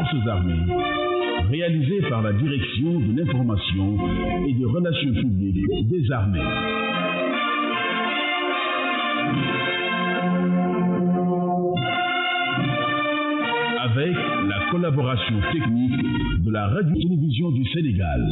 forces armées, réalisé par la Direction de l'information et des relations publiques des armées. Avec la collaboration technique de la Radio-Télévision du Sénégal.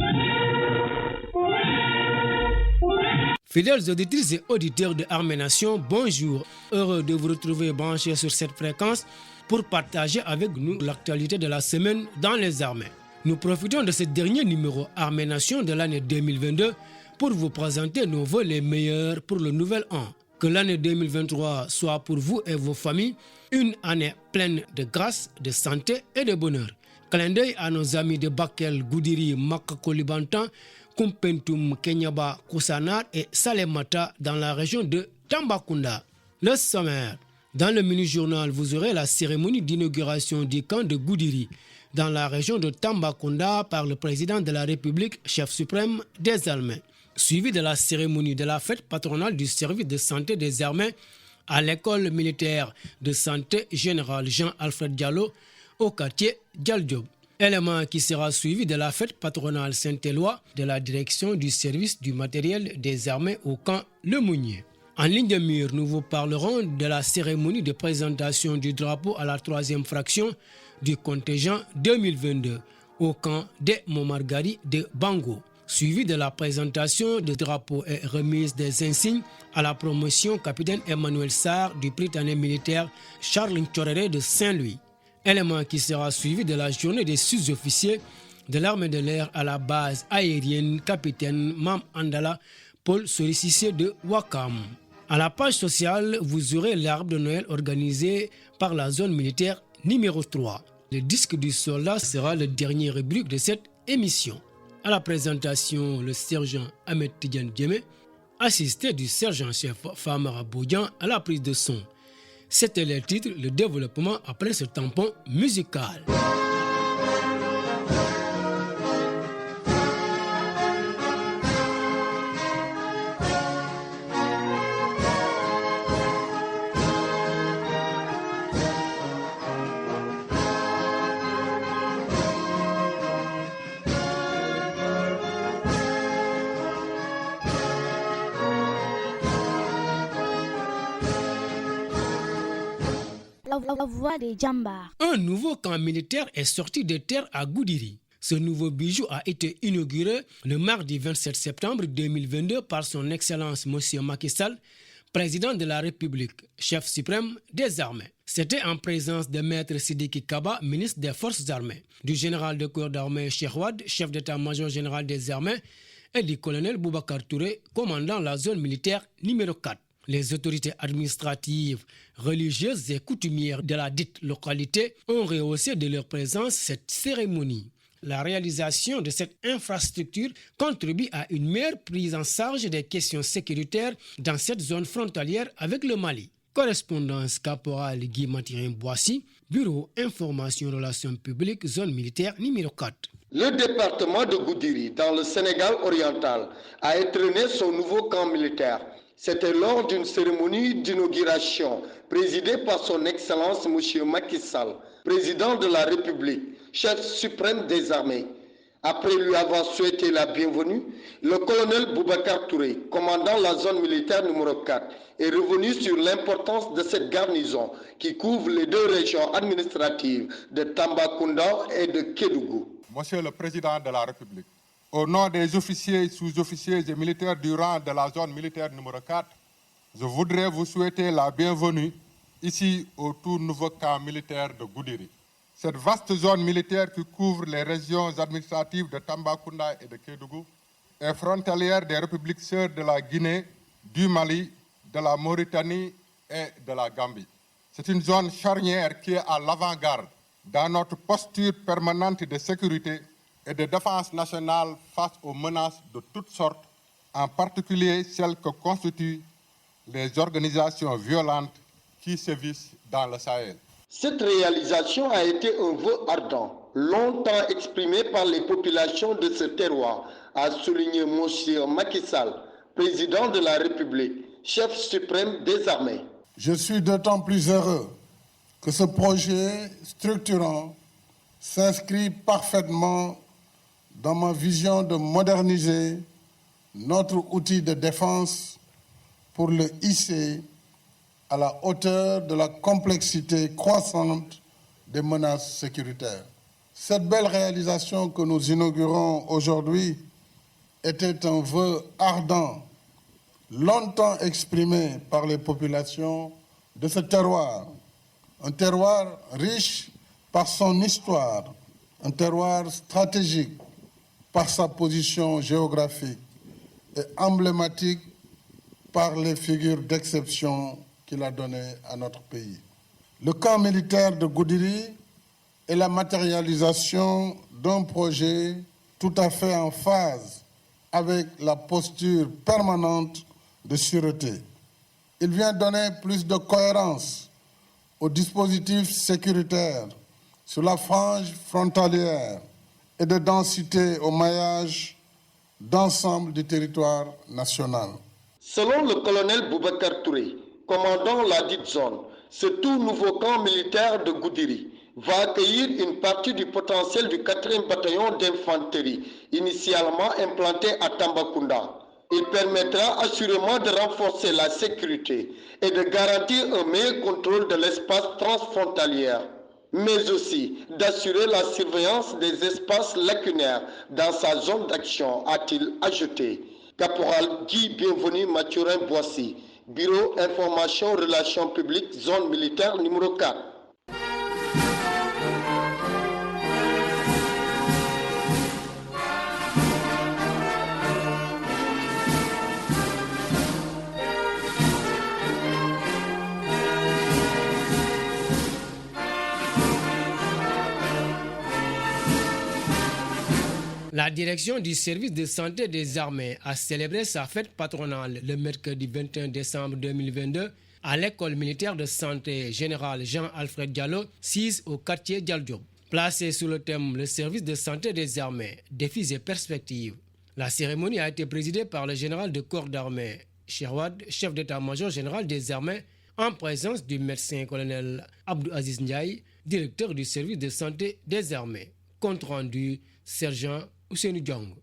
Fidèles auditrices et auditeurs de Armée Nation, bonjour. Heureux de vous retrouver branchés sur cette fréquence pour partager avec nous l'actualité de la semaine dans les armées. Nous profitons de ce dernier numéro Armée Nation de l'année 2022 pour vous présenter nos vœux les meilleurs pour le nouvel an. Que l'année 2023 soit pour vous et vos familles une année pleine de grâce, de santé et de bonheur. Clin d'œil à nos amis de Bakel, Goudiri, Makakolibantan, Kumpentum, Kenyaba, Koussanar et Salemata dans la région de Tambacounda. Le sommaire. Dans le mini-journal, vous aurez la cérémonie d'inauguration du camp de Goudiri dans la région de Tambacounda par le président de la République, chef suprême des armées. Suivi de la cérémonie de la fête patronale du service de santé des armées à l'école militaire de santé générale Jean-Alfred Diallo au quartier Dialdiop. Élément qui sera suivi de la fête patronale Saint-Éloi de la direction du service du matériel des armées au camp Le Mounier. En ligne de mire, nous vous parlerons de la cérémonie de présentation du drapeau à la 3e fraction du contingent 2022 au camp des Montmargari de Bango. Suivi de la présentation des drapeaux et remise des insignes à la promotion capitaine Emmanuel Sarr du Prytanée militaire Charles Nchorere de Saint-Louis. Élément qui sera suivi de la journée des sous-officiers de l'armée de l'air à la base aérienne capitaine Mam Andala Paul Sollicicier de Wakam. À la page sociale, vous aurez l'arbre de Noël organisé par la zone militaire numéro 3. Le disque du soldat sera le dernier rubrique de cette émission. À la présentation, le sergent Ahmed Tidjane Djemé, assisté du sergent-chef Famara Boudian à la prise de son. C'était le titre, le développement après ce tampon musical. La voix des Djambars. Un nouveau camp militaire est sorti de terre à Goudiri. Ce nouveau bijou a été inauguré le mardi 27 septembre 2022 par son Excellence M. Macky Sall, président de la République, chef suprême des armées. C'était en présence de Maître Sidiki Kaba, ministre des Forces armées, du général de corps d'armée Cheikh Wade, chef d'état-major général des armées, et du colonel Boubacar Touré, commandant la zone militaire numéro 4. Les autorités administratives, religieuses et coutumières de la dite localité ont rehaussé de leur présence cette cérémonie. La réalisation de cette infrastructure contribue à une meilleure prise en charge des questions sécuritaires dans cette zone frontalière avec le Mali. Correspondance caporal Guy Mathurin-Boissy, Bureau Information Relations Publiques, zone militaire numéro 4. Le département de Goudiri, dans le Sénégal oriental, a étrené son nouveau camp militaire. C'était lors d'une cérémonie d'inauguration présidée par son Excellence M. Macky Sall, président de la République, chef suprême des armées. Après lui avoir souhaité la bienvenue, le colonel Boubacar Touré, commandant la zone militaire numéro 4, est revenu sur l'importance de cette garnison qui couvre les deux régions administratives de Tambacounda et de Kédougou. Monsieur le Président de la République, au nom des officiers, sous-officiers et militaires du rang de la zone militaire numéro 4, je voudrais vous souhaiter la bienvenue ici au tout nouveau camp militaire de Goudiri. Cette vaste zone militaire qui couvre les régions administratives de Tambacounda et de Kédougou est frontalière des républiques sœurs de la Guinée, du Mali, de la Mauritanie et de la Gambie. C'est une zone charnière qui est à l'avant-garde dans notre posture permanente de sécurité et de défense nationale face aux menaces de toutes sortes, en particulier celles que constituent les organisations violentes qui sévissent dans le Sahel. Cette réalisation a été un vœu ardent, longtemps exprimé par les populations de ce terroir, a souligné M. Macky Sall, président de la République, chef suprême des armées. Je suis d'autant plus heureux que ce projet structurant s'inscrit parfaitement dans ma vision de moderniser notre outil de défense pour le hisser à la hauteur de la complexité croissante des menaces sécuritaires. Cette belle réalisation que nous inaugurons aujourd'hui était un vœu ardent, longtemps exprimé par les populations de ce terroir. Un terroir riche par son histoire, un terroir stratégique par sa position géographique et emblématique par les figures d'exception qu'il a données à notre pays. Le camp militaire de Goudiri est la matérialisation d'un projet tout à fait en phase avec la posture permanente de sûreté. Il vient donner plus de cohérence au dispositif sécuritaire sur la frange frontalière et de densité au maillage d'ensemble du territoire national. Selon le colonel Boubacar Touré, commandant la dite zone, ce tout nouveau camp militaire de Goudiri va accueillir une partie du potentiel du 4e bataillon d'infanterie, initialement implanté à Tambacounda. Il permettra assurément de renforcer la sécurité et de garantir un meilleur contrôle de l'espace transfrontalier, mais aussi d'assurer la surveillance des espaces lacunaires dans sa zone d'action, a-t-il ajouté. Caporal Guy Bienvenu Mathurin-Boissy, Bureau Information Relations Publiques, Zone Militaire numéro 4. La direction du service de santé des armées a célébré sa fête patronale le mercredi 21 décembre 2022 à l'école militaire de santé générale Jean-Alfred Diallo, 6 au quartier Dialdiop. Placé sous le thème « Le service de santé des armées, défis et perspectives ». La cérémonie a été présidée par le général de corps d'armée, Cheikh, chef d'état-major général des armées, en présence du médecin-colonel Abdou Aziz Ndiaye, directeur du service de santé des armées. Compte rendu, sergent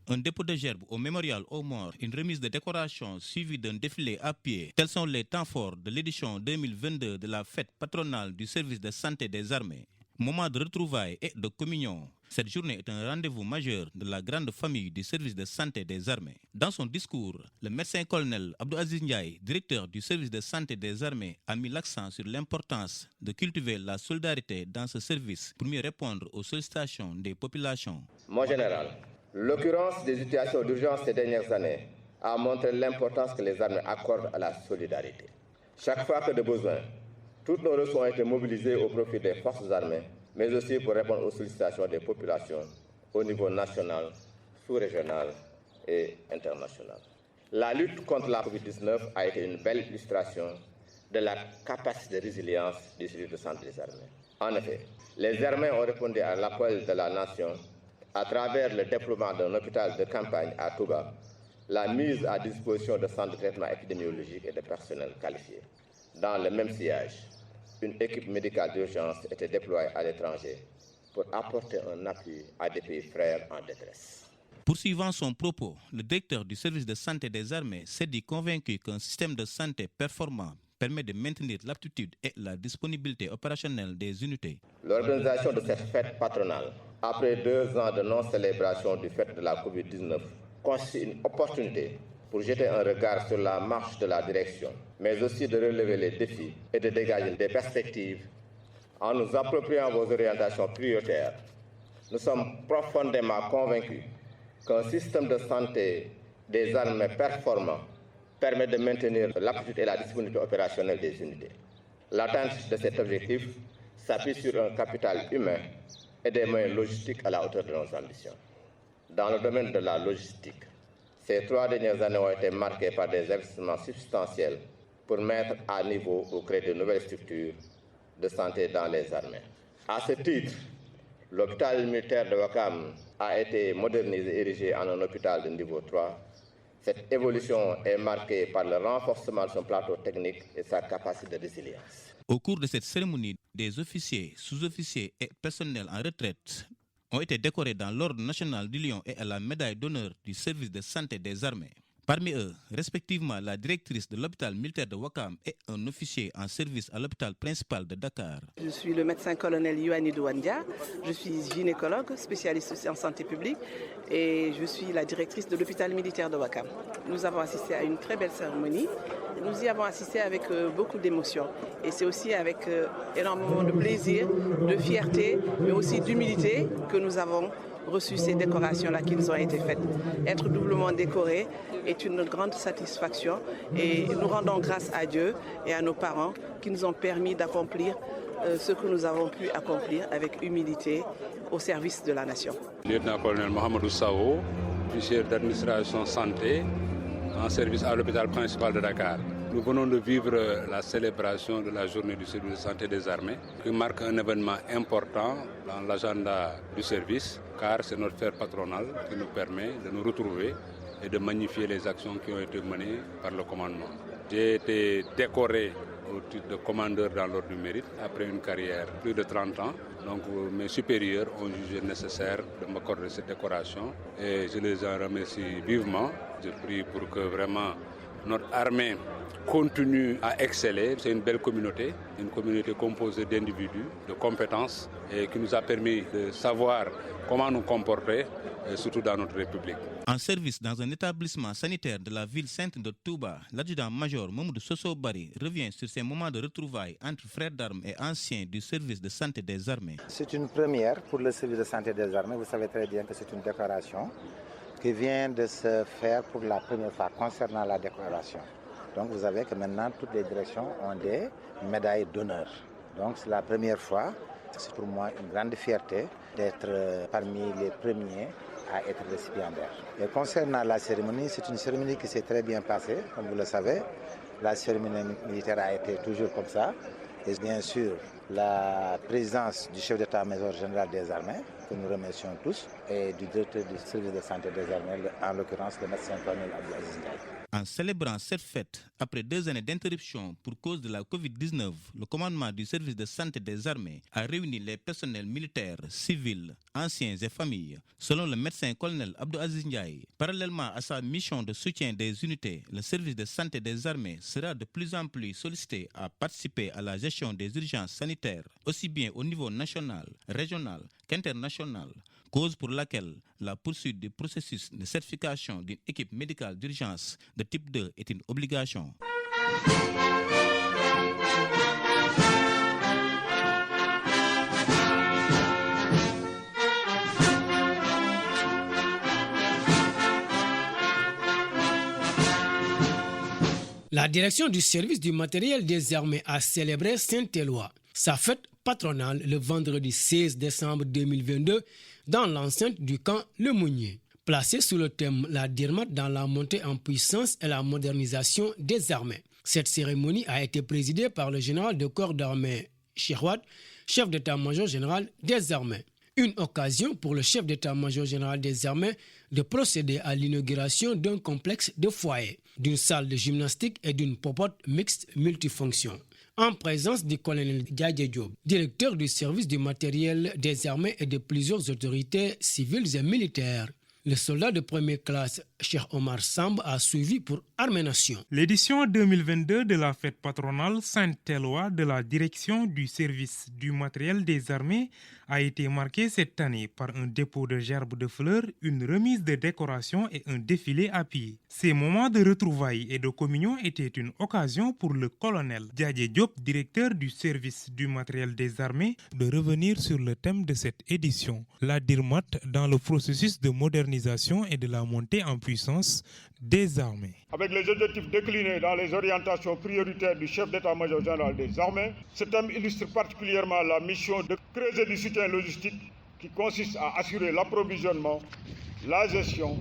un dépôt de gerbes au mémorial aux morts, une remise de décoration suivie d'un défilé à pied. Tels sont les temps forts de l'édition 2022 de la fête patronale du service de santé des armées. Moment de retrouvailles et de communion, cette journée est un rendez-vous majeur de la grande famille du service de santé des armées. Dans son discours, le médecin-colonel Abdou Aziz Ndiaye, directeur du service de santé des armées, a mis l'accent sur l'importance de cultiver la solidarité dans ce service pour mieux répondre aux sollicitations des populations. Mon général, l'occurrence des situations d'urgence ces dernières années a montré l'importance que les armées accordent à la solidarité. Chaque fois que de besoin, toutes nos ressources ont été mobilisées au profit des forces armées, mais aussi pour répondre aux sollicitations des populations au niveau national, sous-régional et international. La lutte contre la COVID-19 a été une belle illustration de la capacité de résilience du service de santé des armées. En effet, les armées ont répondu à l'appel de la nation à travers le déploiement d'un hôpital de campagne à Touba, la mise à disposition de centres de traitement épidémiologique et de personnel qualifié. Dans le même sillage, une équipe médicale d'urgence était déployée à l'étranger pour apporter un appui à des pays frères en détresse. Poursuivant son propos, le directeur du service de santé des armées s'est dit convaincu qu'un système de santé performant permet de maintenir l'aptitude et la disponibilité opérationnelle des unités. L'organisation de cette fête patronale, après 2 ans de non-célébration du fait de la COVID-19, constitue une opportunité pour jeter un regard sur la marche de la direction, mais aussi de relever les défis et de dégager des perspectives. En nous appropriant vos orientations prioritaires, nous sommes profondément convaincus qu'un système de santé des armées performant permet de maintenir l'aptitude et la disponibilité opérationnelle des unités. L'atteinte de cet objectif s'appuie sur un capital humain et des moyens logistiques à la hauteur de nos ambitions. Dans le domaine de la logistique, ces 3 dernières années ont été marquées par des investissements substantiels pour mettre à niveau ou créer de nouvelles structures de santé dans les armées. À ce titre, l'hôpital militaire de Ouakam a été modernisé et érigé en un hôpital de niveau 3. Cette évolution est marquée par le renforcement de son plateau technique et sa capacité de résilience. Au cours de cette cérémonie, des officiers, sous-officiers et personnels en retraite ont été décorés dans l'Ordre national du Lion et à la médaille d'honneur du service de santé des armées. Parmi eux, respectivement la directrice de l'hôpital militaire de Ouakam et un officier en service à l'hôpital principal de Dakar. Je suis le médecin-colonel Yohanni Douandia, je suis gynécologue, spécialiste en santé publique et je suis la directrice de l'hôpital militaire de Ouakam. Nous avons assisté à une très belle cérémonie, nous y avons assisté avec beaucoup d'émotion et c'est aussi avec énormément de plaisir, de fierté mais aussi d'humilité que nous avons reçu ces décorations-là qui nous ont été faites. Être doublement décoré est une grande satisfaction et nous rendons grâce à Dieu et à nos parents qui nous ont permis d'accomplir ce que nous avons pu accomplir avec humilité au service de la nation. Lieutenant-colonel Mohamedou Sao, officier d'administration santé en service à l'hôpital principal de Dakar. Nous venons de vivre la célébration de la journée du service de santé des armées qui marque un événement important dans l'agenda du service car c'est notre fête patronale qui nous permet de nous retrouver et de magnifier les actions qui ont été menées par le commandement. J'ai été décoré au titre de commandeur dans l'ordre du mérite après une carrière de plus de 30 ans. Donc mes supérieurs ont jugé nécessaire de m'accorder cette décoration et je les en remercie vivement. Je prie pour que vraiment notre armée continue à exceller. C'est une belle communauté composée d'individus, de compétences et qui nous a permis de savoir comment nous comporter, surtout dans notre République. En service dans un établissement sanitaire de la ville sainte de Touba, l'adjudant-major Mamoudou Soso Bari revient sur ces moments de retrouvailles entre frères d'armes et anciens du service de santé des armées. C'est une première pour le service de santé des armées. Vous savez très bien que c'est une décoration qui vient de se faire pour la première fois concernant la décoration. Donc vous savez que maintenant toutes les directions ont des médailles d'honneur. Donc c'est la première fois. C'est pour moi une grande fierté d'être parmi les premiers à être récipiendaire. Et concernant la cérémonie, c'est une cérémonie qui s'est très bien passée, comme vous le savez. La cérémonie militaire a été toujours comme ça. Et bien sûr, la présidence du chef d'état-major général des armées, que nous remercions tous, et du directeur du service de santé des armées, en l'occurrence le médecin-colonel Abdelaziz Ndiaye. En célébrant cette fête, après 2 années d'interruption pour cause de la Covid-19, le commandement du service de santé des armées a réuni les personnels militaires, civils, anciens et familles. Selon le médecin-colonel Abdelaziz Ndiaye, parallèlement à sa mission de soutien des unités, le service de santé des armées sera de plus en plus sollicité à participer à la gestion des urgences sanitaires, aussi bien au niveau national, régional qu'international. Cause pour laquelle la poursuite du processus de certification d'une équipe médicale d'urgence de type 2 est une obligation. La direction du service du matériel des armées a célébré Saint-Éloi, sa fête patronale le vendredi 16 décembre 2022 dans l'enceinte du camp Le Mounier. Placé sous le thème « La DIRMAT dans la montée en puissance et la modernisation des armées ». Cette cérémonie a été présidée par le général de corps d'armée Cheikh Wade, chef d'état-major général des armées. Une occasion pour le chef d'état-major général des armées de procéder à l'inauguration d'un complexe de foyers, d'une salle de gymnastique et d'une popote mixte multifonction. En présence du colonel Diadje Diop, directeur du service du matériel des armées et de plusieurs autorités civiles et militaires. Le soldat de première classe, Cheikh Omar Samb, a suivi pour Armée Nation. L'édition 2022 de la fête patronale Saint-Éloi de la direction du service du matériel des armées a été marquée cette année par un dépôt de gerbes de fleurs, une remise de décorations et un défilé à pied. Ces moments de retrouvailles et de communion étaient une occasion pour le colonel Diadje Diop, directeur du service du matériel des armées, de revenir sur le thème de cette édition, la DIRMAT dans le processus de modernisation et de la montée en puissance des armées. Avec les objectifs déclinés dans les orientations prioritaires du chef d'état-major général des armées, ce thème illustre particulièrement la mission de creuser du soutien logistique qui consiste à assurer l'approvisionnement, la gestion,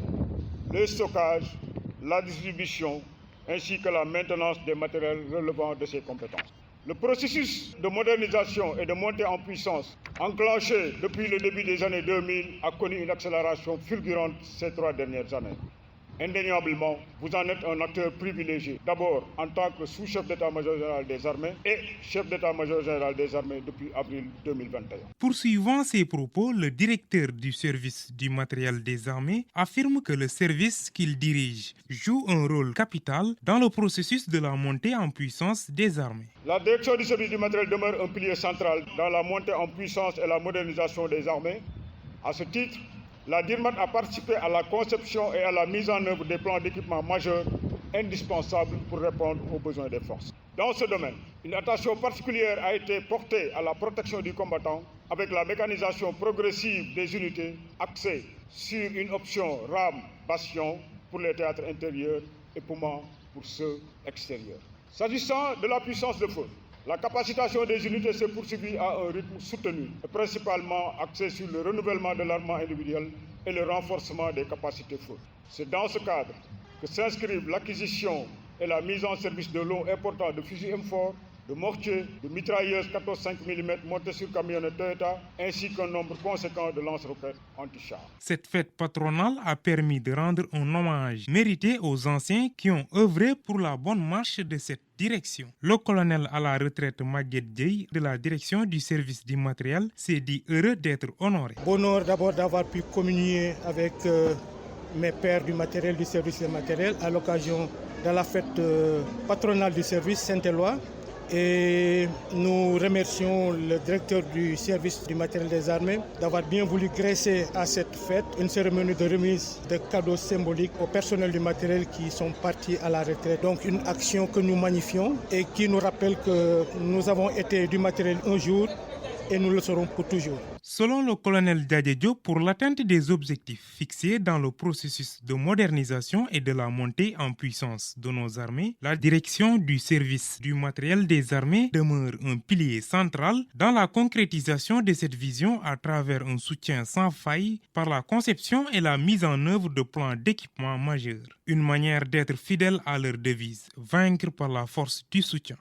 le stockage, la distribution ainsi que la maintenance des matériels relevant de ses compétences. Le processus de modernisation et de montée en puissance enclenché depuis le début des années 2000 a connu une accélération fulgurante ces 3 dernières années. Indéniablement, vous en êtes un acteur privilégié. D'abord, en tant que sous-chef d'état-major général des armées et chef d'état-major général des armées depuis avril 2021. Poursuivant ses propos, le directeur du service du matériel des armées affirme que le service qu'il dirige joue un rôle capital dans le processus de la montée en puissance des armées. La direction du service du matériel demeure un pilier central dans la montée en puissance et la modernisation des armées. À ce titre, la DIRMAT a participé à la conception et à la mise en œuvre des plans d'équipement majeurs indispensables pour répondre aux besoins des forces. Dans ce domaine, une attention particulière a été portée à la protection du combattant avec la mécanisation progressive des unités axée sur une option rame-bastion pour les théâtres intérieurs et poumons pour ceux extérieurs. S'agissant de la puissance de feu, la capacitation des unités s'est poursuivie à un rythme soutenu, et principalement axé sur le renouvellement de l'armement individuel et le renforcement des capacités feu. C'est dans ce cadre que s'inscrivent l'acquisition et la mise en service de lots importants de fusils M4, de mortiers, de mitrailleuses 14,5 mm montées sur camionnettes Toyota, ainsi qu'un nombre conséquent de lance-roquettes anti-chars. Cette fête patronale a permis de rendre un hommage mérité aux anciens qui ont œuvré pour la bonne marche de cette direction. Le colonel à la retraite Maguette Dieye de la direction du service du matériel s'est dit heureux d'être honoré. Bonheur d'abord d'avoir pu communier avec mes pairs du matériel, du service du matériel à l'occasion de la fête patronale du service Saint-Éloi. Et nous remercions le directeur du service du matériel des armées d'avoir bien voulu graisser à cette fête une cérémonie de remise de cadeaux symboliques au personnel du matériel qui sont partis à la retraite. Donc une action que nous magnifions et qui nous rappelle que nous avons été du matériel un jour et nous le serons pour toujours. Selon le colonel Diadje Diop, pour l'atteinte des objectifs fixés dans le processus de modernisation et de la montée en puissance de nos armées, la direction du service du matériel des armées demeure un pilier central dans la concrétisation de cette vision à travers un soutien sans faille par la conception et la mise en œuvre de plans d'équipement majeurs. Une manière d'être fidèle à leur devise, vaincre par la force du soutien.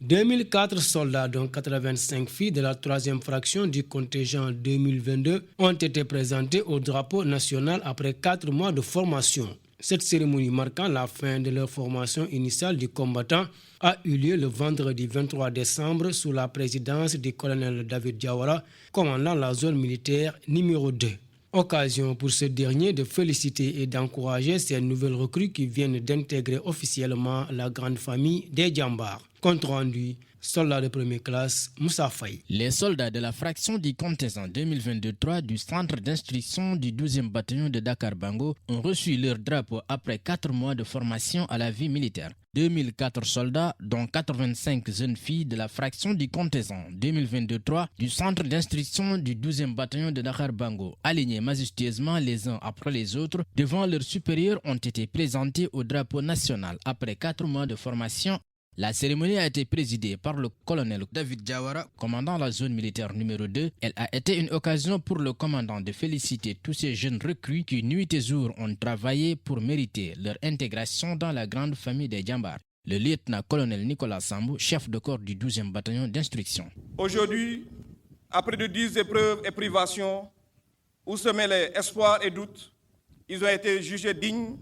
« 2004 soldats, dont 85 filles de la 3e fraction du contingent 2022, ont été présentés au drapeau national après 4 mois de formation. Cette cérémonie marquant la fin de leur formation initiale du combattant a eu lieu le vendredi 23 décembre sous la présidence du colonel David Diawara, commandant la zone militaire numéro 2. Occasion pour ce dernier de féliciter et d'encourager ces nouvelles recrues qui viennent d'intégrer officiellement la grande famille des Djambars. Compte rendu, soldats de première classe, Moussa Faye. Les soldats de la fraction du contingent 2023 du centre d'instruction du 12e bataillon de Dakar-Bango ont reçu leur drapeau après 4 mois de formation à la vie militaire. 2004 soldats, dont 85 jeunes filles de la fraction du contingent 2023 du centre d'instruction du 12e bataillon de Dakar-Bango, alignés majestueusement les uns après les autres devant leurs supérieurs, ont été présentés au drapeau national après 4 mois de formation. La cérémonie a été présidée par le colonel David Diawara, commandant la zone militaire numéro 2. Elle a été une occasion pour le commandant de féliciter tous ces jeunes recrues qui, nuit et jour, ont travaillé pour mériter leur intégration dans la grande famille des Djambars. Le lieutenant-colonel Nicolas Sambou, chef de corps du 12e bataillon d'instruction. Aujourd'hui, après de 10 épreuves et privations, où se mêlaient espoir et doute, ils ont été jugés dignes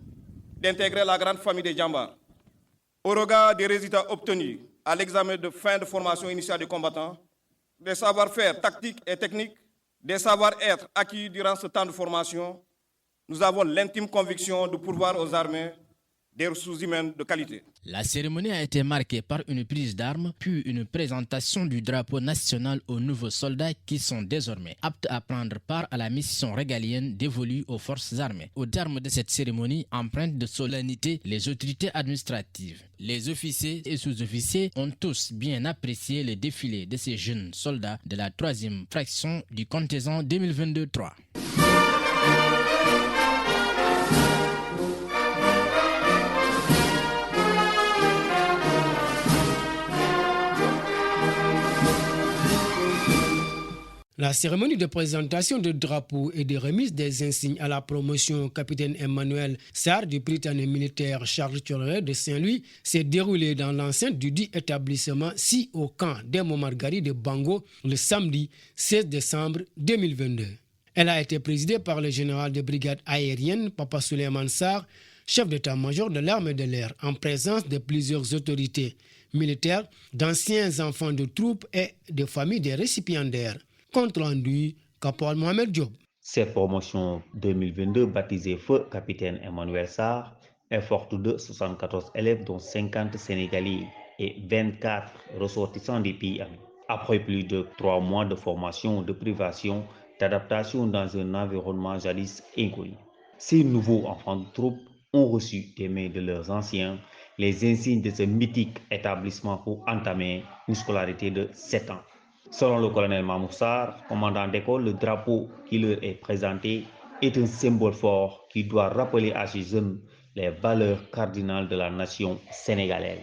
d'intégrer la grande famille des Djambars. Au regard des résultats obtenus à l'examen de fin de formation initiale des combattants, des savoir-faire tactiques et techniques, des savoir-être acquis durant ce temps de formation, nous avons l'intime conviction de pourvoir aux armées des ressources humaines de qualité. La cérémonie a été marquée par une prise d'armes, puis une présentation du drapeau national aux nouveaux soldats qui sont désormais aptes à prendre part à la mission régalienne dévolue aux forces armées. Au terme de cette cérémonie, empreinte de solennité, les autorités administratives, les officiers et sous-officiers ont tous bien apprécié le défilé de ces jeunes soldats de la 3e fraction du contingent 2022-3. La cérémonie de présentation de drapeaux et de remise des insignes à la promotion capitaine Emmanuel Sarr du Britannique militaire Charles Thioréré de Saint-Louis s'est déroulée dans l'enceinte du dit établissement si au camp des Montmargari de Bango le samedi 16 décembre 2022. Elle a été présidée par le général de brigade aérienne Papa Souleymane Sarr, chef d'état-major de l'armée de l'air, en présence de plusieurs autorités militaires, d'anciens enfants de troupes et de familles des récipiendaires. Compte rendu, Caporal Mohamed Diop. Cette promotion 2022, baptisée Feu Capitaine Emmanuel Sarr, est forte de 74 élèves, dont 50 Sénégalais et 24 ressortissants des pays amis. Après plus de 3 mois de formation, de privation, d'adaptation dans un environnement jadis inconnu, ces nouveaux enfants de troupe ont reçu des mains de leurs anciens les insignes de ce mythique établissement pour entamer une scolarité de 7 ans. Selon le colonel Mamour Sarr, commandant d'école, le drapeau qui leur est présenté est un symbole fort qui doit rappeler à ces jeunes les valeurs cardinales de la nation sénégalaise.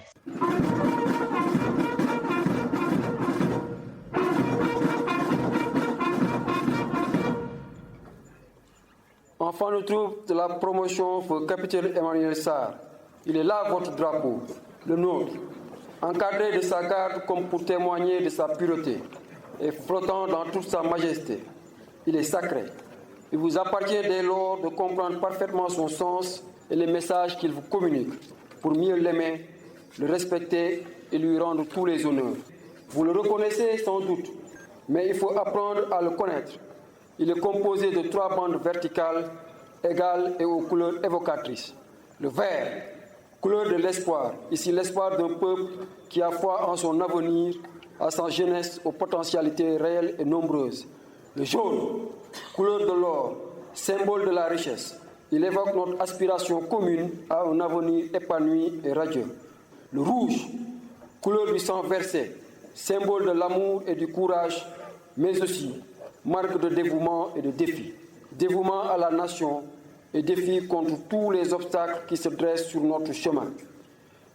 Enfant de troupe de la promotion pour capitaine Emmanuel Sarr, il est là votre drapeau, le nôtre, encadré de sa garde comme pour témoigner de sa pureté et flottant dans toute sa majesté. Il est sacré. Il vous appartient dès lors de comprendre parfaitement son sens et les messages qu'il vous communique pour mieux l'aimer, le respecter et lui rendre tous les honneurs. Vous le reconnaissez sans doute, mais il faut apprendre à le connaître. Il est composé de 3 bandes verticales égales et aux couleurs évocatrices. Le vert, couleur de l'espoir, ici l'espoir d'un peuple qui a foi en son avenir, à sa jeunesse, aux potentialités réelles et nombreuses. Le jaune, couleur de l'or, symbole de la richesse. Il évoque notre aspiration commune à un avenir épanoui et radieux. Le rouge, couleur du sang versé, symbole de l'amour et du courage, mais aussi marque de dévouement et de défi. Dévouement à la nation et défi contre tous les obstacles qui se dressent sur notre chemin.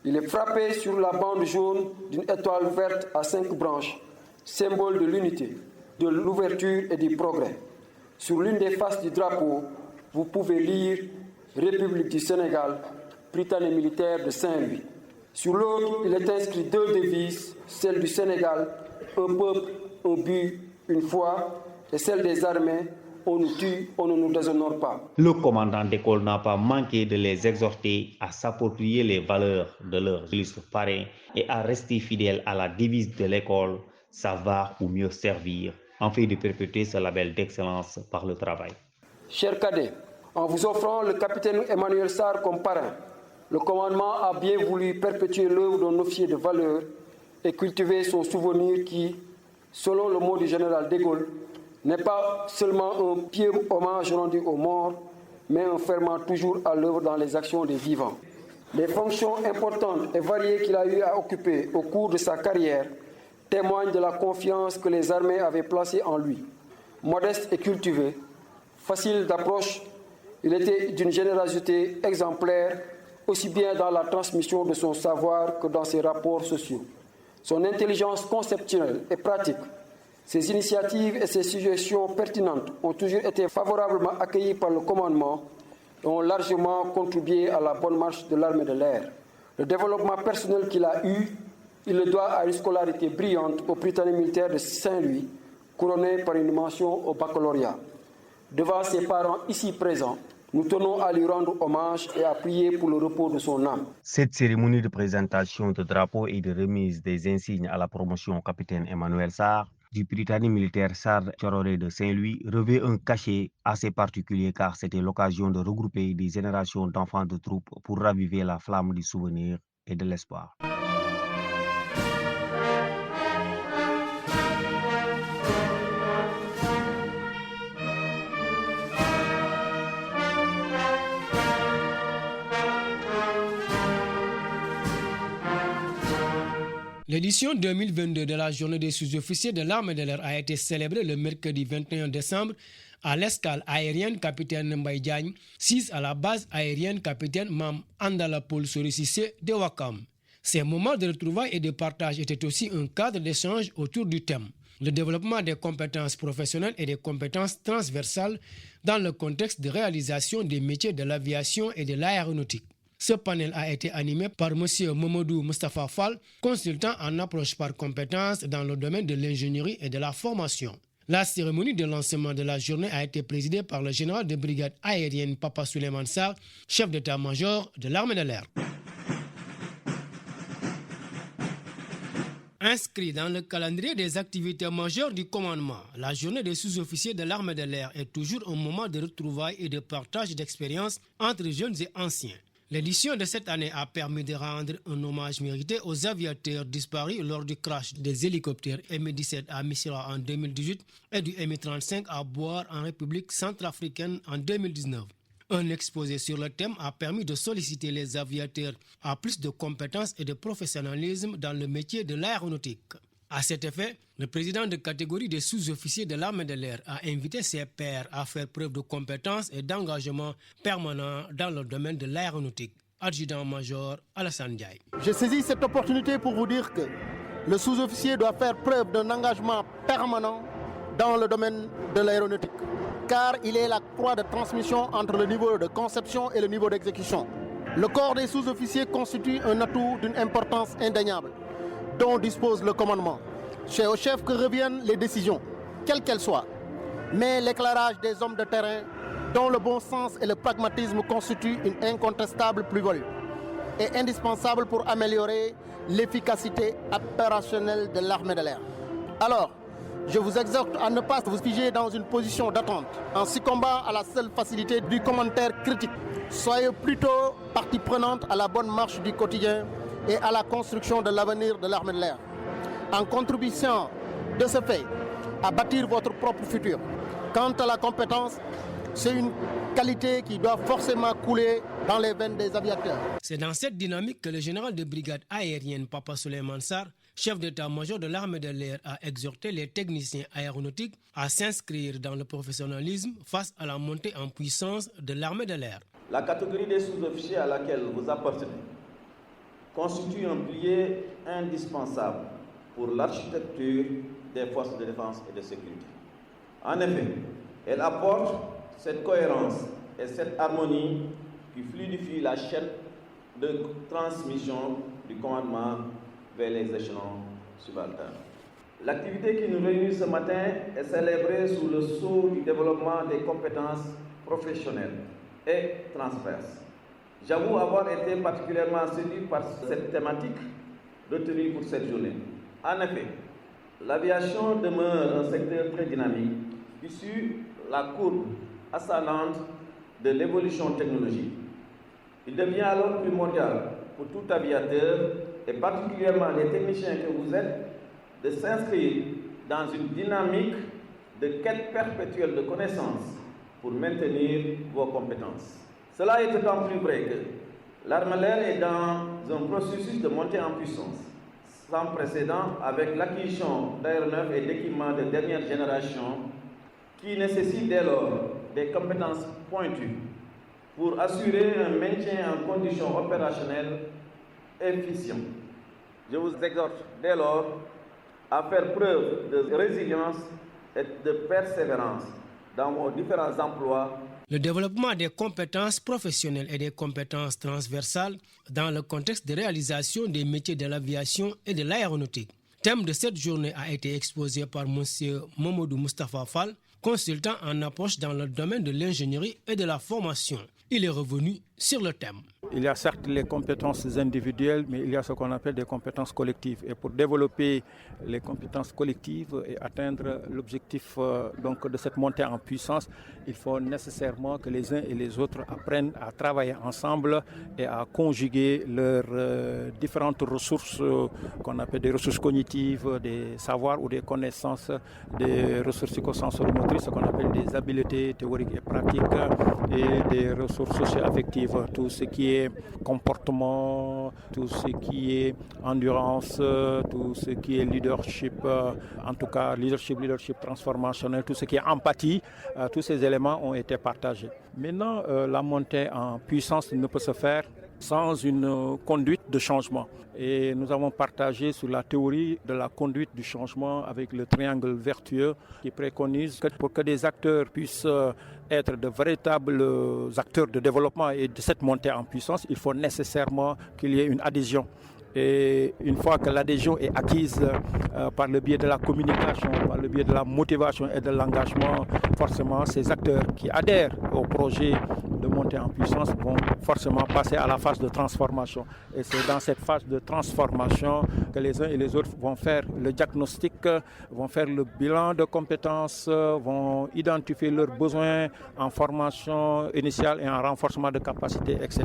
Il est frappé sur la bande jaune d'une étoile verte à 5 branches, symbole de l'unité, de l'ouverture et du progrès. Sur l'une des faces du drapeau, vous pouvez lire République du Sénégal, Britannique militaire de Saint-Louis. Sur l'autre, il est inscrit 2 devises, celle du Sénégal, un peuple, un but, une foi, et celle des armées, on nous tue, on ne nous déshonore pas. Le commandant d'école n'a pas manqué de les exhorter à s'approprier les valeurs de leurs illustres parrains et à rester fidèles à la devise de l'école, savoir ou mieux servir, en fait de perpétuer ce label d'excellence par le travail. Chers cadets, en vous offrant le capitaine Emmanuel Sarr comme parrain, le commandement a bien voulu perpétuer l'œuvre d'un officier de valeur et cultiver son souvenir qui, selon le mot du général de Gaulle, n'est pas seulement un pieux hommage rendu aux morts, mais un ferment toujours à l'œuvre dans les actions des vivants. Les fonctions importantes et variées qu'il a eu à occuper au cours de sa carrière témoignent de la confiance que les armées avaient placée en lui. Modeste et cultivé, facile d'approche, il était d'une générosité exemplaire, aussi bien dans la transmission de son savoir que dans ses rapports sociaux. Son intelligence conceptuelle et pratique, ses initiatives et ses suggestions pertinentes ont toujours été favorablement accueillies par le commandement et ont largement contribué à la bonne marche de l'armée de l'air. Le développement personnel qu'il a eu, il le doit à une scolarité brillante au Britannique militaire de Saint-Louis, couronné par une mention au baccalauréat. Devant ses parents ici présents, nous tenons à lui rendre hommage et à prier pour le repos de son âme. Cette cérémonie de présentation de drapeaux et de remise des insignes à la promotion au capitaine Emmanuel Sarr du Britannique militaire Charles Thioréré de Saint-Louis revêt un cachet assez particulier car c'était l'occasion de regrouper des générations d'enfants de troupes pour raviver la flamme du souvenir et de l'espoir. L'édition 2022 de la journée des sous-officiers de l'armée de l'air a été célébrée le mercredi 21 décembre à l'escale aérienne capitaine Mbaye Diagne, 6 à la base aérienne capitaine Mam Andala Paul Sorisissé de Wakam. Ces moments de retrouvailles et de partage étaient aussi un cadre d'échange autour du thème le développement des compétences professionnelles et des compétences transversales dans le contexte de réalisation des métiers de l'aviation et de l'aéronautique. Ce panel a été animé par M. Mamadou Moustapha Fall, consultant en approche par compétences dans le domaine de l'ingénierie et de la formation. La cérémonie de lancement de la journée a été présidée par le général de brigade aérienne Papa Souleymane Sarr, chef d'état-major de l'armée de l'air. Inscrit dans le calendrier des activités majeures du commandement, la journée des sous-officiers de l'armée de l'air est toujours un moment de retrouvailles et de partage d'expériences entre jeunes et anciens. L'édition de cette année a permis de rendre un hommage mérité aux aviateurs disparus lors du crash des hélicoptères Mi-17 à Missirah en 2018 et du Mi-35 à Boar en République centrafricaine en 2019. Un exposé sur le thème a permis de solliciter les aviateurs à plus de compétences et de professionnalisme dans le métier de l'aéronautique. À cet effet, le président de catégorie des sous-officiers de l'armée de l'air a invité ses pairs à faire preuve de compétences et d'engagement permanent dans le domaine de l'aéronautique. Adjudant-major Alassane Ndiaye. J'ai saisi cette opportunité pour vous dire que le sous-officier doit faire preuve d'un engagement permanent dans le domaine de l'aéronautique, car il est la croix de transmission entre le niveau de conception et le niveau d'exécution. Le corps des sous-officiers constitue un atout d'une importance indéniable, dont dispose le commandement. C'est au chef que reviennent les décisions, quelles qu'elles soient, mais l'éclairage des hommes de terrain, dont le bon sens et le pragmatisme constituent une incontestable plus-value, est indispensable pour améliorer l'efficacité opérationnelle de l'armée de l'air. Alors, je vous exhorte à ne pas vous figer dans une position d'attente en succombant à la seule facilité du commentaire critique. Soyez plutôt partie prenante à la bonne marche du quotidien et à la construction de l'avenir de l'armée de l'air, en contribuant de ce fait à bâtir votre propre futur. Quant à la compétence, c'est une qualité qui doit forcément couler dans les veines des aviateurs. C'est dans cette dynamique que le général de brigade aérienne Papa Souleymane Sarr, chef d'état-major de l'armée de l'air, a exhorté les techniciens aéronautiques à s'inscrire dans le professionnalisme face à la montée en puissance de l'armée de l'air. La catégorie des sous-officiers à laquelle vous appartenez constitue un pilier indispensable pour l'architecture des forces de défense et de sécurité. En effet, elle apporte cette cohérence et cette harmonie qui fluidifie la chaîne de transmission du commandement vers les échelons subalternes. L'activité qui nous réunit ce matin est célébrée sous le sceau du développement des compétences professionnelles et transverses. J'avoue avoir été particulièrement séduit par cette thématique retenue pour cette journée. En effet, l'aviation demeure un secteur très dynamique, issu de la courbe ascendante de l'évolution technologique. Il devient alors primordial pour tout aviateur, et particulièrement les techniciens que vous êtes, de s'inscrire dans une dynamique de quête perpétuelle de connaissances pour maintenir vos compétences. Cela est d'autant plus vrai que l'armée de l'air est dans un processus de montée en puissance sans précédent avec l'acquisition d'aéronefs et d'équipements de dernière génération qui nécessitent dès lors des compétences pointues pour assurer un maintien en conditions opérationnelles efficientes. Je vous exhorte dès lors à faire preuve de résilience et de persévérance dans vos différents emplois. Le développement des compétences professionnelles et des compétences transversales dans le contexte de réalisation des métiers de l'aviation et de l'aéronautique. Thème de cette journée a été exposé par M. Mamadou Moustapha Fall, consultant en approche dans le domaine de l'ingénierie et de la formation. Il est revenu sur le thème. Il y a certes les compétences individuelles, mais il y a ce qu'on appelle des compétences collectives. Et pour développer les compétences collectives et atteindre l'objectif de cette montée en puissance, il faut nécessairement que les uns et les autres apprennent à travailler ensemble et à conjuguer leurs différentes ressources qu'on appelle des ressources cognitives, des savoirs ou des connaissances, des ressources psychosensoromotrices, ce qu'on appelle des habiletés théoriques et pratiques, et des ressources socio-affectives, tout ce qui est comportement, tout ce qui est endurance, tout ce qui est leadership, en tout cas leadership transformationnel, tout ce qui est empathie, tous ces éléments ont été partagés. Maintenant, la montée en puissance ne peut se faire sans une conduite de changement. Et nous avons partagé sur la théorie de la conduite du changement avec le triangle vertueux qui préconise que pour que des acteurs puissent être de véritables acteurs de développement et de cette montée en puissance, il faut nécessairement qu'il y ait une adhésion. Et une fois que l'adhésion est acquise par le biais de la communication, par le biais de la motivation et de l'engagement, forcément ces acteurs qui adhèrent au projet de montée en puissance vont forcément passer à la phase de transformation. Et c'est dans cette phase de transformation que les uns et les autres vont faire le diagnostic, vont faire le bilan de compétences, vont identifier leurs besoins en formation initiale et en renforcement de capacités, etc.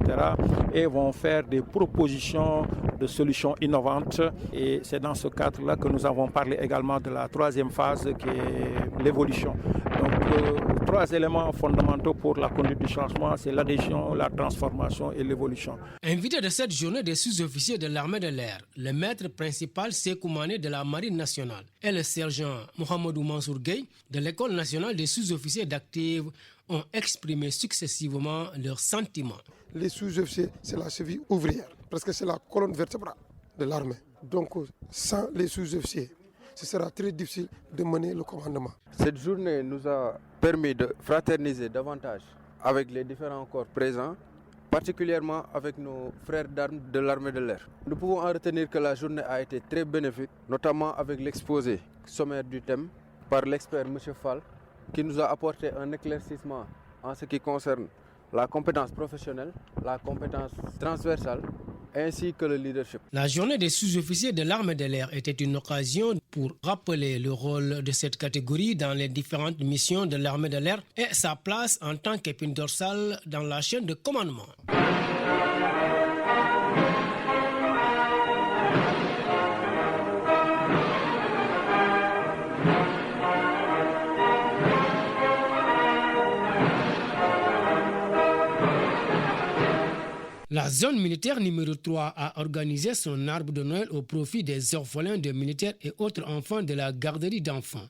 Et vont faire des propositions de solutions innovantes. Et c'est dans ce cadre-là que nous avons parlé également de la troisième phase qui est l'évolution. Donc, trois éléments fondamentaux pour la conduite du changement, c'est l'adhésion, la transformation et l'évolution. Invité de cette journée des sous-officiers de l'armée de l'air, le maître principal Sékou Mané de la Marine nationale et le sergent Mohamedou Mansour Gueye de l'École nationale des sous-officiers d'active ont exprimé successivement leurs sentiments. Les sous-officiers, c'est la cheville ouvrière, parce que c'est la colonne vertébrale de l'armée. Donc, sans les sous-officiers, ce sera très difficile de mener le commandement. Cette journée nous a permis de fraterniser davantage avec les différents corps présents, particulièrement avec nos frères d'armes de l'armée de l'air. Nous pouvons en retenir que la journée a été très bénéfique, notamment avec l'exposé sommaire du thème par l'expert M. Fall, qui nous a apporté un éclaircissement en ce qui concerne la compétence professionnelle, la compétence transversale, ainsi que le leadership. La journée des sous-officiers de l'armée de l'air était une occasion pour rappeler le rôle de cette catégorie dans les différentes missions de l'armée de l'air et sa place en tant qu'épine dorsale dans la chaîne de commandement. La zone militaire numéro 3 a organisé son arbre de Noël au profit des orphelins de militaires et autres enfants de la garderie d'enfants.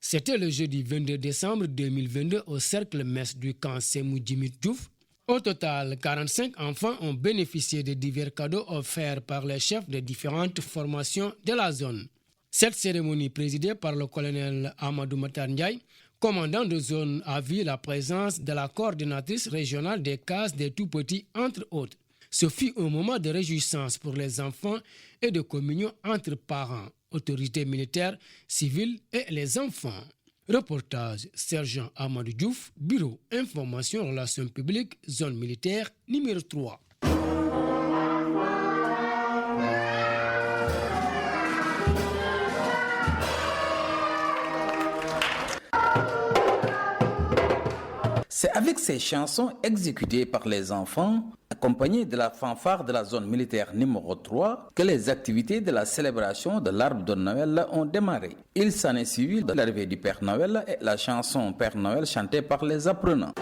C'était le jeudi 22 décembre 2022 au cercle mess du camp Sémou Djimit Diouf. Au total, 45 enfants ont bénéficié de divers cadeaux offerts par les chefs de différentes formations de la zone. Cette cérémonie présidée par le colonel Amadou Matar Ndiaye, commandant de zone, a vu la présence de la coordinatrice régionale des cases des tout-petits, entre autres. Ce fut un moment de réjouissance pour les enfants et de communion entre parents, autorités militaires, civiles et les enfants. Reportage Sergent Amadou Diouf, Bureau Information Relations Publiques, Zone Militaire numéro 3. C'est avec ces chansons exécutées par les enfants, accompagnées de la fanfare de la zone militaire numéro 3, que les activités de la célébration de l'arbre de Noël ont démarré. Il s'en est suivi de l'arrivée du Père Noël et la chanson Père Noël chantée par les apprenants.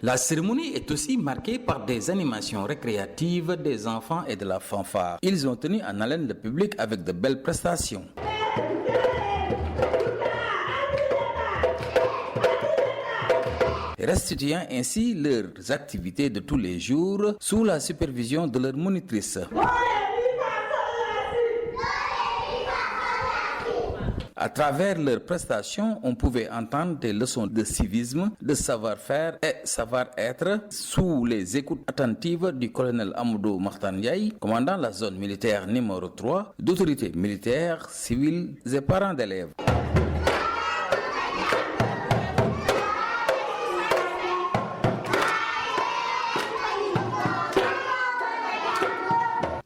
La cérémonie est aussi marquée par des animations récréatives des enfants et de la fanfare. Ils ont tenu en haleine le public avec de belles prestations. Restituant ainsi leurs activités de tous les jours sous la supervision de leur monitrice. À travers leurs prestations, on pouvait entendre des leçons de civisme, de savoir-faire et savoir-être sous les écoutes attentives du colonel Amadou Matar Ndiaye, commandant la zone militaire numéro 3, d'autorités militaires, civiles et parents d'élèves.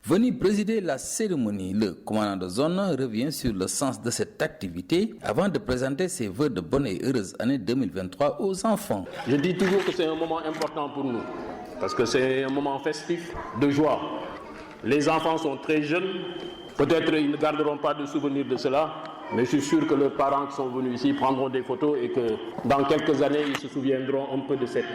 Venu présider la cérémonie, le commandant de zone revient sur le sens de cette activité avant de présenter ses vœux de bonne et heureuse année 2023 aux enfants. Je dis toujours que c'est un moment important pour nous, parce que c'est un moment festif, de joie. Les enfants sont très jeunes, peut-être ils ne garderont pas de souvenirs de cela, mais je suis sûr que leurs parents qui sont venus ici prendront des photos et que dans quelques années, ils se souviendront un peu de cette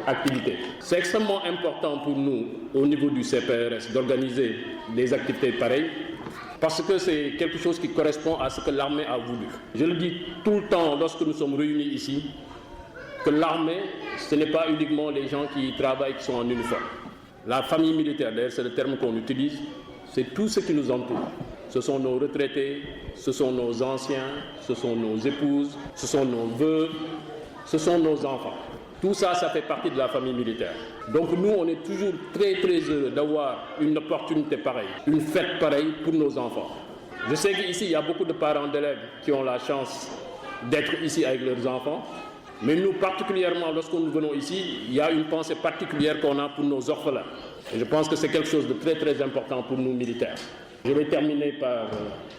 activité. C'est extrêmement important pour nous, au niveau du CPRS, d'organiser des activités pareilles, parce que c'est quelque chose qui correspond à ce que l'armée a voulu. Je le dis tout le temps lorsque nous sommes réunis ici, que l'armée, ce n'est pas uniquement les gens qui travaillent, qui sont en uniforme. La famille militaire, d'ailleurs, c'est le terme qu'on utilise, c'est tout ce qui nous entoure. Ce sont nos retraités, ce sont nos anciens, ce sont nos épouses, ce sont nos veuves, ce sont nos enfants. Tout ça, ça fait partie de la famille militaire. Donc nous, on est toujours très très heureux d'avoir une opportunité pareille, une fête pareille pour nos enfants. Je sais qu'ici, il y a beaucoup de parents d'élèves qui ont la chance d'être ici avec leurs enfants. Mais nous, particulièrement, lorsque nous venons ici, il y a une pensée particulière qu'on a pour nos orphelins. Et je pense que c'est quelque chose de très très important pour nous militaires. Je vais terminer par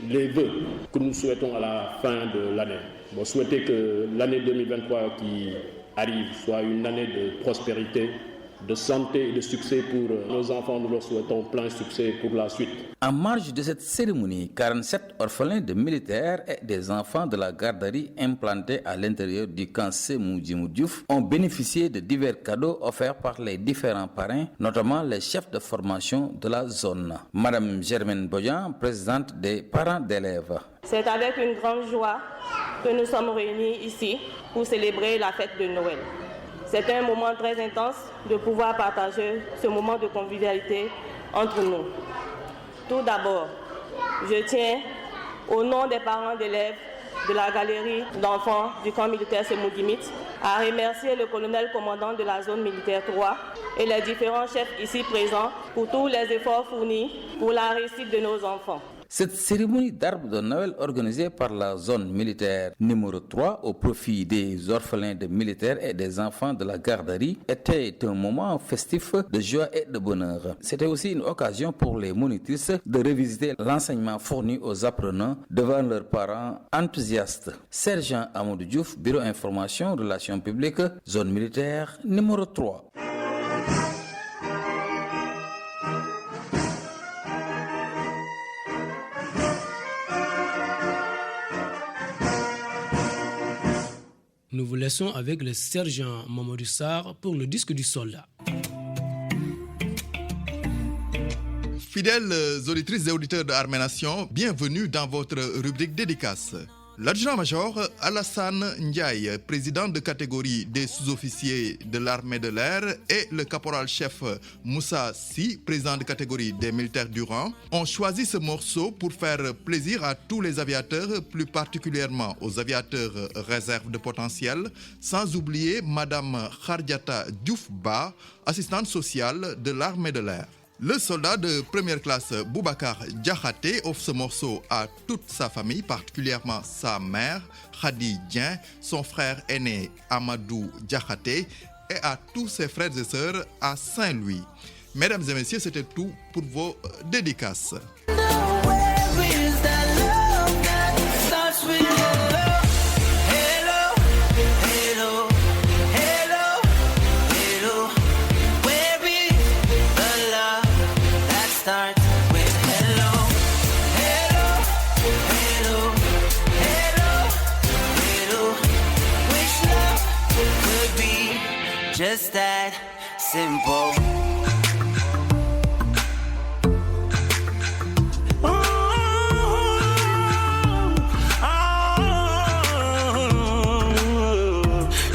les vœux que nous souhaitons à la fin de l'année. Bon, souhaiter que l'année 2023 qui arrive soit une année de prospérité, de santé et de succès pour nos enfants. Nous leur souhaitons plein succès pour la suite. En marge de cette cérémonie, 47 orphelins de militaires et des enfants de la garderie implantés à l'intérieur du camp Sémou Djimou Diouf ont bénéficié de divers cadeaux offerts par les différents parrains, notamment les chefs de formation de la zone. Madame Germaine Boyan, présidente des parents d'élèves. C'est avec une grande joie que nous sommes réunis ici pour célébrer la fête de Noël. C'est un moment très intense de pouvoir partager ce moment de convivialité entre nous. Tout d'abord, je tiens, au nom des parents d'élèves de la galerie d'enfants du camp militaire Sémou Djimit, à remercier le colonel commandant de la zone militaire 3 et les différents chefs ici présents pour tous les efforts fournis pour la réussite de nos enfants. Cette cérémonie d'arbre de Noël organisée par la zone militaire numéro 3 au profit des orphelins de militaires et des enfants de la garderie était un moment festif de joie et de bonheur. C'était aussi une occasion pour les monitrices de revisiter l'enseignement fourni aux apprenants devant leurs parents enthousiastes. Sergent Amadou Diouf, Bureau Information, Relations publiques, zone militaire numéro 3. Nous vous laissons avec le sergent Mamadou Sarr pour le disque du soldat. Fidèles auditrices et auditeurs de Armée Nation, bienvenue dans votre rubrique dédicace. L'adjudant-major Alassane Ndiaye, président de catégorie des sous-officiers de l'armée de l'air, et le caporal-chef Moussa Si, président de catégorie des militaires du rang, ont choisi ce morceau pour faire plaisir à tous les aviateurs, plus particulièrement aux aviateurs réserve de potentiel, sans oublier Madame Khardjata Dioufba, assistante sociale de l'armée de l'air. Le soldat de première classe Boubacar Diakhaté offre ce morceau à toute sa famille, particulièrement sa mère Khadi Dien, son frère aîné Amadou Diakhaté et à tous ses frères et sœurs à Saint-Louis. Mesdames et messieurs, c'était tout pour vos dédicaces. Just that simple.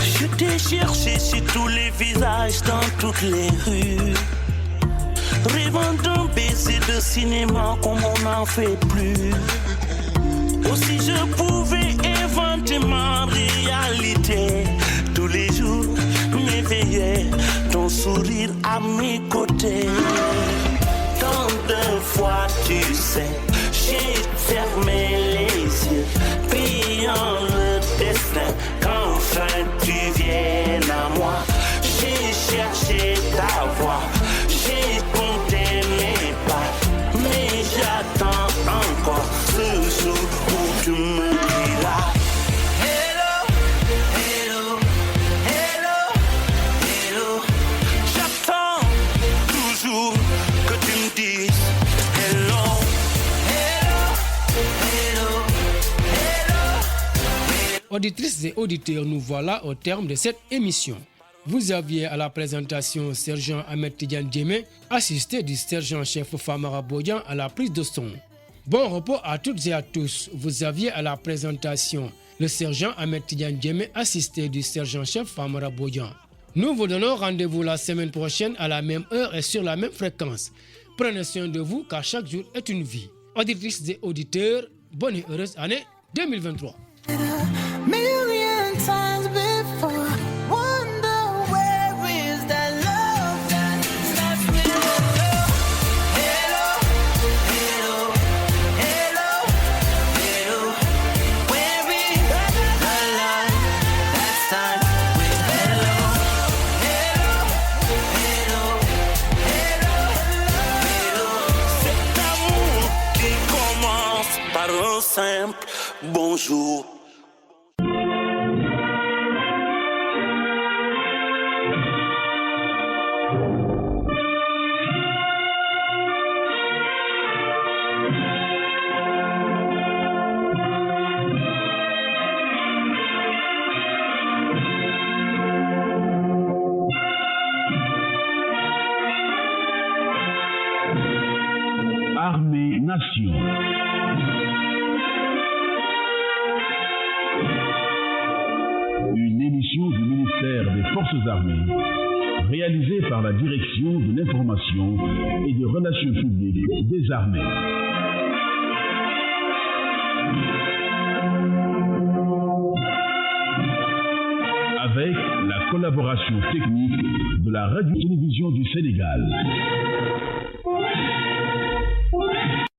Je t'ai cherché sur tous les visages, dans toutes les rues, rêvant d'un baiser de cinéma comme on n'en fait plus. Aussi je pouvais inventer ma réalité. Tous les jours m'éveillais, ton sourire à mes côtés. Tant de fois, tu sais, j'ai fermé les yeux, priant le destin qu'enfin tu viennes à moi. J'ai cherché ta voix, j'ai compté mes pas, mais j'attends encore ce jour où tu me diras. Auditrices et auditeurs, nous voilà au terme de cette émission. Vous aviez à la présentation sergent Ahmed Tidiane Djemé, assisté du sergent-chef Famara Bodian à la prise de son. Bon repos à toutes et à tous. Vous aviez à la présentation le sergent Ahmed Tidiane Djemé, assisté du sergent-chef Famara Bodian. Nous vous donnons rendez-vous la semaine prochaine à la même heure et sur la même fréquence. Prenez soin de vous car chaque jour est une vie. Auditrices et auditeurs, bonne et heureuse année 2023. Simple bonjour. Armée Nation. Une émission du ministère des Forces armées, réalisée par la Direction de l'information et des relations publiques des armées. Avec la collaboration technique de la Radio-Télévision du Sénégal.